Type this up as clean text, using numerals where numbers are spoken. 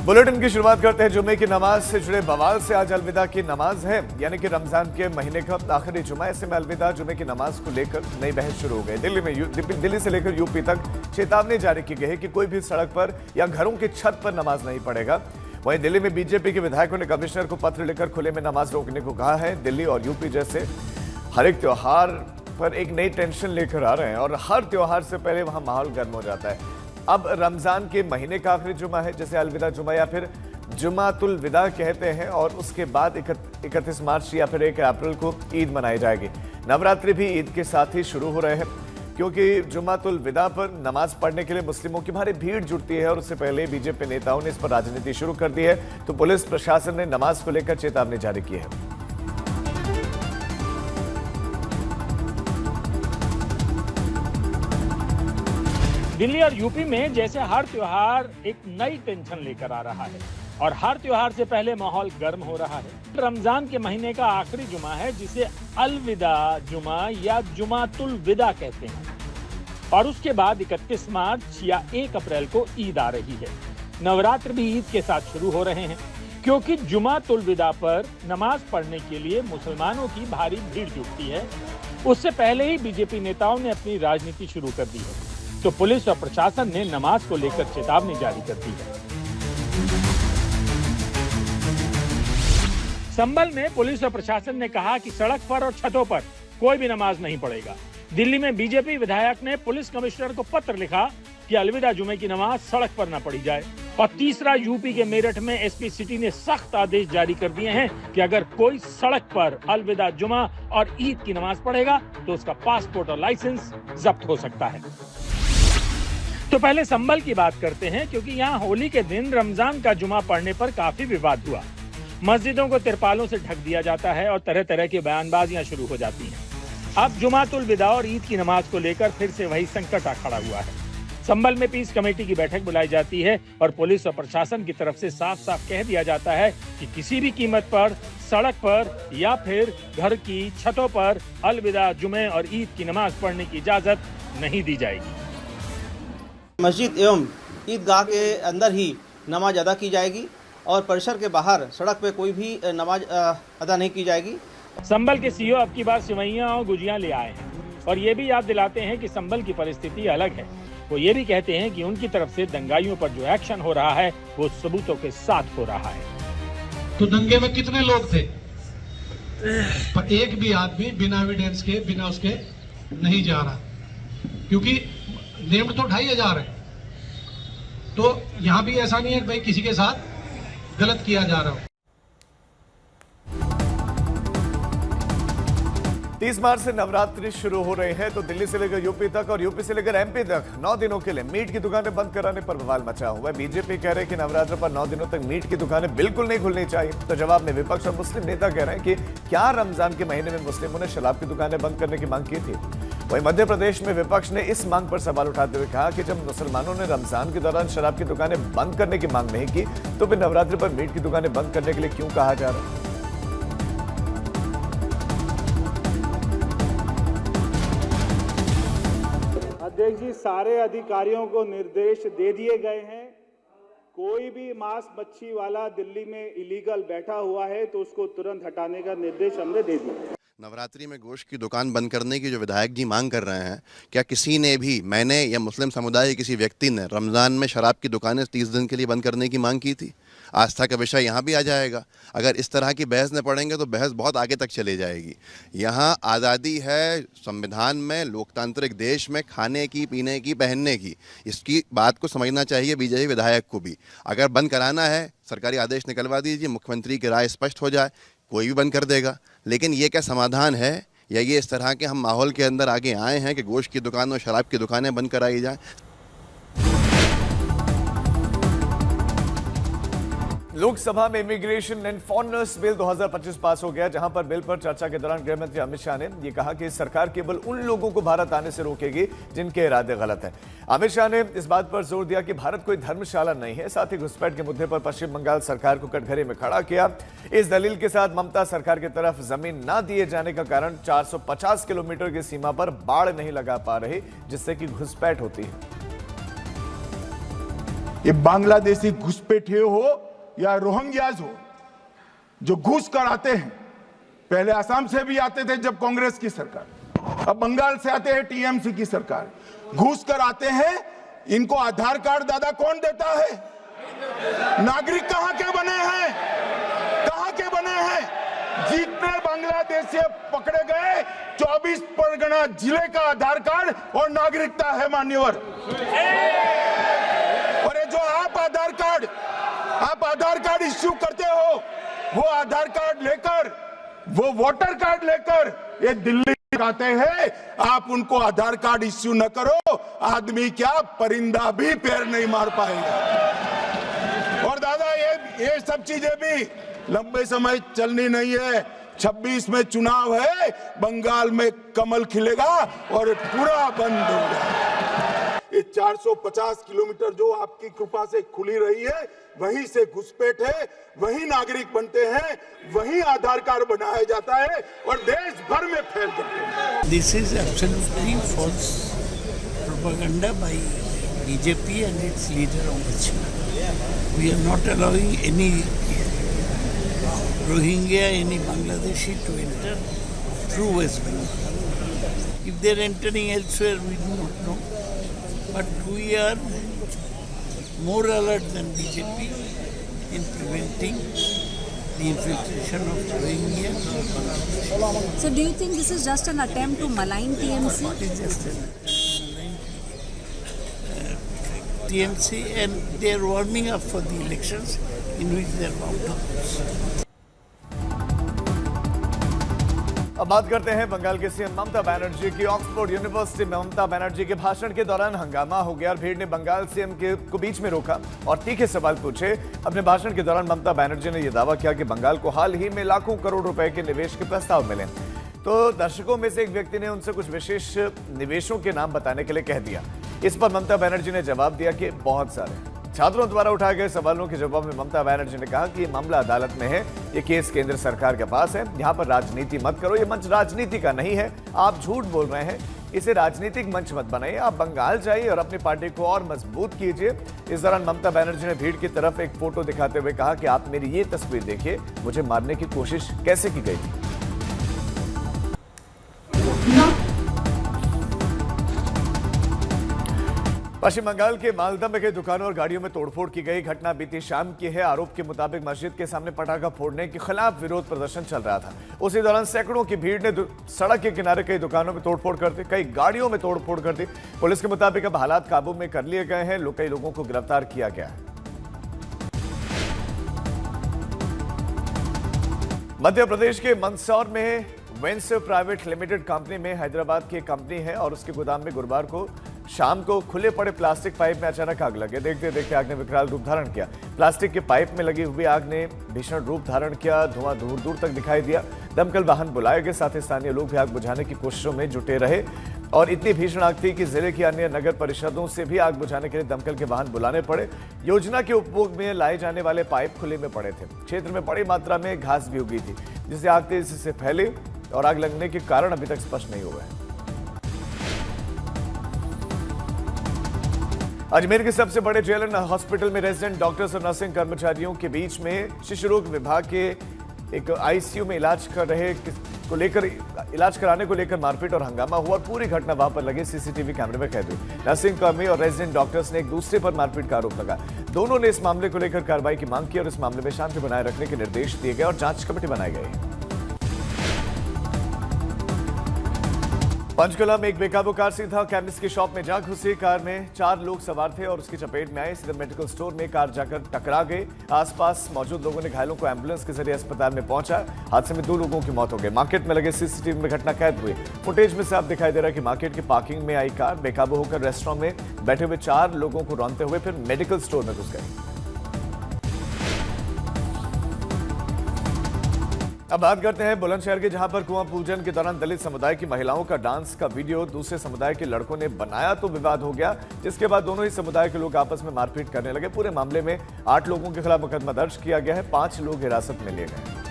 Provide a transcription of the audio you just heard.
Bulletin की शुरुआत करते हैं जुमे की नमाज से जुड़े बवाल से। आज अलविदा की नमाज है, यानी कि रमजान के महीने का आखिरी जुमा। ऐसे में अलविदा जुमे की नमाज को लेकर नई बहस शुरू हो गई। दिल्ली से लेकर यूपी तक चेतावनी जारी की गई है कि कोई भी सड़क पर या घरों की छत पर नमाज नहीं पढ़ेगा। वहीं दिल्ली में बीजेपी के विधायकों ने कमिश्नर को पत्र लिखकर खुले में नमाज रोकने को कहा है। दिल्ली और यूपी जैसे हर एक त्योहार पर एक नई टेंशन लेकर आ रहे हैं और हर त्योहार से पहले वहां माहौल गर्म हो जाता है। अब रमजान के महीने का आखिरी जुमा है, जैसे अलविदा जुमा या फिर जुमातुल विदा कहते हैं, और उसके बाद 31 मार्च या फिर 1 अप्रैल को ईद मनाई जाएगी। नवरात्रि भी ईद के साथ ही शुरू हो रहे हैं, क्योंकि जुमातुल विदा पर नमाज पढ़ने के लिए मुस्लिमों की भारी भीड़ जुटती है और उससे पहले बीजेपी नेताओं ने इस पर राजनीति शुरू कर दी है। तो पुलिस प्रशासन ने नमाज को लेकर चेतावनी जारी की है। दिल्ली और यूपी में जैसे हर त्योहार एक नई टेंशन लेकर आ रहा है और हर त्योहार से पहले माहौल गर्म हो रहा है। रमजान के महीने का आखिरी जुमा है, जिसे अलविदा जुमा या जुमातुल विदा कहते हैं, और उसके बाद 31 मार्च या 1 अप्रैल को ईद आ रही है। नवरात्र भी ईद के साथ शुरू हो रहे हैं, क्योंकि जुमातुल विदा पर नमाज पढ़ने के लिए मुसलमानों की भारी भीड़ जुटती है। उससे पहले ही बीजेपी नेताओं ने अपनी राजनीति शुरू कर दी है। तो पुलिस और प्रशासन ने नमाज को लेकर चेतावनी जारी कर दी है। संभल में पुलिस और प्रशासन ने कहा कि सड़क पर और छतों पर कोई भी नमाज नहीं पढ़ेगा। दिल्ली में बीजेपी विधायक ने पुलिस कमिश्नर को पत्र लिखा कि अलविदा जुमे की नमाज सड़क पर न पढ़ी जाए। और तीसरा, यूपी के मेरठ में एसपी सिटी ने सख्त आदेश जारी कर दिए हैं कि अगर कोई सड़क पर अलविदा जुमा और ईद की नमाज पढ़ेगा तो उसका पासपोर्ट और लाइसेंस जब्त हो सकता है। तो पहले संभल की बात करते हैं, क्योंकि यहाँ होली के दिन रमजान का जुमा पढ़ने पर काफी विवाद हुआ। मस्जिदों को तिरपालों से ढक दिया जाता है और तरह तरह की बयानबाजियां शुरू हो जाती हैं। अब जुमातुल विदा और ईद की नमाज को लेकर फिर से वही संकट आ खड़ा हुआ है। संभल में पीस कमेटी की बैठक बुलाई जाती है और पुलिस और प्रशासन की तरफ से साफ साफ कह दिया जाता है कि किसी भी कीमत पर सड़क पर या फिर घर की छतों पर अलविदा जुमे और ईद की नमाज पढ़ने की इजाजत नहीं दी जाएगी। मस्जिद एवं ईदगाह के अंदर ही नमाज अदा की जाएगी और परिसर के बाहर सड़क पे कोई भी नमाज अदा नहीं की जाएगी। संभल के सीओ अब की बार सिवैयां और गुजियां ले आए हैं और ये भी याद दिलाते हैं कि संभल की परिस्थिति अलग है। वो ये भी कहते हैं कि उनकी तरफ से दंगाइयों पर जो एक्शन हो रहा है वो सबूतों के साथ हो रहा है। तो दंगे में कितने लोग थे? पर एक भी आदमी बिना एविडेंस के, बिना उसके नहीं जा रहा, क्योंकि नेम्ड तो 2500 है। तो यहां भी ऐसा नहीं है कि भाई किसी के साथ गलत किया जा रहा हो। 30 मार्च से नवरात्रि शुरू हो रहे हैं, तो दिल्ली से लेकर यूपी तक और यूपी से लेकर एमपी तक 9 दिनों के लिए मीट की दुकानें बंद कराने पर बवाल मचा हुआ है। बीजेपी कह रहे हैं कि नवरात्र पर 9 दिनों तक मीट की दुकानें बिल्कुल नहीं खुलनी चाहिए। तो जवाब में विपक्ष और मुस्लिम नेता कह रहे हैं कि क्या रमजान के महीने में मुस्लिमों ने शराब की दुकानें बंद करने की मांग की थी। वहीं मध्य प्रदेश में विपक्ष ने इस मांग पर सवाल उठाते हुए कहा कि जब मुसलमानों ने रमजान के दौरान शराब की दुकानें बंद करने की मांग नहीं की, तो फिर नवरात्रि पर मीट की दुकानें बंद करने के लिए क्यों कहा जा रहा है। अध्यक्ष जी, सारे अधिकारियों को निर्देश दे दिए गए हैं। कोई भी मांस मच्छी वाला दिल्ली में इलीगल बैठा हुआ है तो उसको तुरंत हटाने का निर्देश हमने दे दिया। नवरात्रि में गोश्त की दुकान बंद करने की जो विधायक जी मांग कर रहे हैं, क्या किसी ने भी, मैंने या मुस्लिम समुदाय के किसी व्यक्ति ने रमज़ान में शराब की दुकानें 30 दिन के लिए बंद करने की मांग की थी? आस्था का विषय यहाँ भी आ जाएगा। अगर इस तरह की बहस में पड़ेंगे तो बहस बहुत आगे तक चली जाएगी। यहाँ आज़ादी है संविधान में, लोकतांत्रिक देश में, खाने की, पीने की, पहनने की। इसकी बात को समझना चाहिए बीजेपी विधायक को भी। अगर बंद कराना है, सरकारी आदेश निकलवा दीजिए, मुख्यमंत्री की राय स्पष्ट हो जाए, कोई भी बंद कर देगा। लेकिन ये क्या समाधान है, या ये इस तरह के हम माहौल के अंदर आगे आए हैं कि गोश्त की दुकान और शराब की दुकानें बंद कराई जाएं? लोकसभा में इमिग्रेशन एंड फॉरेनर्स बिल 2025 पास हो गया, जहां पर बिल पर चर्चा के दौरान गृह मंत्री अमित शाह ने यह कहा कि सरकार केवल उन लोगों को भारत आने से रोकेगी जिनके इरादे गलत हैं। अमित शाह ने इस बात पर जोर दिया कि भारत कोई धर्मशाला नहीं है। साथ ही घुसपैठ के मुद्दे पर पश्चिम बंगाल सरकार को कटघरे में खड़ा किया। इस दलील के साथ ममता सरकार की तरफ जमीन न दिए जाने का कारण 450 किलोमीटर की सीमा पर बाड़ नहीं लगा पा रही, जिससे कि घुसपैठ होती है। ये बांग्लादेशी घुसपैठिए हो या रोहिंग्याज हो जो घुस कर आते हैं, पहले असम से भी आते थे जब कांग्रेस की सरकार, अब बंगाल से आते हैं टीएमसी की सरकार, घुस कर आते हैं। इनको आधार कार्ड दादा कौन देता है? नागरिक कहां के बने हैं? कहां के बने हैं? जितने बांग्लादेशी पकड़े गए 24 परगना जिले का आधार कार्ड और नागरिकता है मान्यवर। और ये जो आप आधार कार्ड इश्यू करते हो, वो आधार कार्ड लेकर, वो वोटर कार्ड लेकर ये दिल्ली आते हैं, आप उनको आधार कार्ड इश्यू न करो, आदमी क्या परिंदा भी पैर नहीं मार पाएगा। और दादा ये सब चीजें भी लंबे समय चलनी नहीं है। 26 में चुनाव है, बंगाल में कमल खिलेगा और पूरा बंद होगा। ये 450 किलोमीटर जो आपकी कृपा से खुली रही है, वहीं से घुसपैठ है, वहीं नागरिक बनते हैं, वहीं आधार कार्ड बनाया जाता है और देश भर में फैल जाते हैं। This is absolutely false propaganda by BJP and its leader Amit Shah. We are not allowing any Rohingya, any Bangladeshi to enter through West Bengal. If they are entering elsewhere, we do not know. But we are more alert than BJP in preventing the infiltration of Rohingya or Bangladesh. So do you think this is just an attempt to malign TMC? It is just an attempt to malign TMC, and they are warming up for the elections in which they are bound to lose. अब बात करते हैं बंगाल के CM Mamata Banerjee की। Oxford university में ममता बनर्जी के भाषण के दौरान हंगामा हो गया और भीड़ ने बंगाल सीएम को बीच में रोका और तीखे सवाल पूछे। अपने भाषण के दौरान ममता बनर्जी ने यह दावा किया कि बंगाल को हाल ही में लाखों करोड़ रुपए के निवेश के प्रस्ताव मिले। तो दर्शकों में से एक व्यक्ति ने उनसे कुछ विशेष निवेशों के नाम बताने के लिए कह दिया। इस पर ममता बनर्जी ने जवाब दिया कि बहुत सारे। छात्रों द्वारा उठाए गए सवालों के जवाब में ममता बनर्जी ने कहा कि ये मामला अदालत में है, ये केस केंद्र सरकार के पास है, यहाँ पर राजनीति मत करो, ये मंच राजनीति का नहीं है, आप झूठ बोल रहे हैं, इसे राजनीतिक मंच मत बनाइए, आप बंगाल जाइए और अपनी पार्टी को और मजबूत कीजिए। इस दौरान ममता बनर्जी ने भीड़ की तरफ एक फोटो दिखाते हुए कहा कि आप मेरी ये तस्वीर देखिए, मुझे मारने की कोशिश कैसे की गई थी। पश्चिम बंगाल के मालदा में कई दुकानों और गाड़ियों में तोड़फोड़ की गई। घटना बीती शाम की है। आरोप के मुताबिक मस्जिद के सामने पटाखा फोड़ने के खिलाफ विरोध प्रदर्शन चल रहा था। उसी दौरान सैकड़ों की भीड़ ने सड़क के किनारे कई दुकानों में तोड़फोड़ कर दी, कई गाड़ियों में तोड़फोड़ कर दी। पुलिस के मुताबिक अब हालात काबू में कर लिए गए हैं, कई लोगों को गिरफ्तार किया गया है। मध्य प्रदेश के मंदसौर में वेंस प्राइवेट लिमिटेड कंपनी में हैदराबाद की कंपनी है और उसके गोदाम में गुरुवार को शाम को खुले पड़े प्लास्टिक पाइप में अचानक आग लगे। देखते देखते आग ने विकराल रूप धारण किया। प्लास्टिक के पाइप में लगी हुई आग ने भीषण रूप धारण किया। धुआं दूर दूर तक दिखाई दिया। दमकल वाहन बुलाए गए, साथ ही स्थानीय लोग भी आग बुझाने की कोशिशों में जुटे रहे और इतनी भीषण आग थी कि जिले की अन्य नगर परिषदों से भी आग बुझाने के लिए दमकल के वाहन बुलाने पड़े। योजना के उपभोग में लाए जाने वाले पाइप खुले में पड़े थे। क्षेत्र में बड़ी मात्रा में घास भी उगी थी, जिससे आग तेजी से फैली और आग लगने के कारण अभी तक स्पष्ट नहीं हुए हैं। अजमेर के सबसे बड़े जेएलएन हॉस्पिटल में रेजिडेंट डॉक्टर्स और नर्सिंग कर्मचारियों के बीच में शिशु रोग विभाग के एक आईसीयू में इलाज कराने को लेकर मारपीट और हंगामा हुआ और पूरी घटना वहां पर लगे सीसीटीवी कैमरे में कैद हुई। नर्सिंग कर्मी और रेजिडेंट डॉक्टर्स ने एक दूसरे पर मारपीट का आरोप लगाया। दोनों ने इस मामले को लेकर कार्रवाई की मांग की और इस मामले में शांति बनाए रखने के निर्देश दिए गए और जांच कमेटी बनाई गई। पंचकुला में एक बेकाबू कार सीधा केमिस्ट की शॉप में जा घुसी। कार में 4 लोग सवार थे और उसकी चपेट में आए। सीधे मेडिकल स्टोर में कार जाकर टकरा गई। आसपास मौजूद लोगों ने घायलों को एम्बुलेंस के जरिए अस्पताल में पहुंचा। हादसे में 2 लोगों की मौत हो गई। मार्केट में लगे सीसीटीवी में घटना कैद हुई। फुटेज में साफ दिखाई दे रहा है कि मार्केट की पार्किंग में आई कार बेकाबू होकर रेस्टोरेंट में बैठे हुए 4 लोगों को रौंदते हुए फिर मेडिकल स्टोर में घुस गई। अब बात करते हैं बुलंदशहर की, जहां पर कुआं पूजन के दौरान दलित समुदाय की महिलाओं का डांस का वीडियो दूसरे समुदाय के लड़कों ने बनाया तो विवाद हो गया, जिसके बाद दोनों ही समुदाय के लोग आपस में मारपीट करने लगे। पूरे मामले में 8 लोगों के खिलाफ मुकदमा दर्ज किया गया है। 5 लोग हिरासत में लिए गए।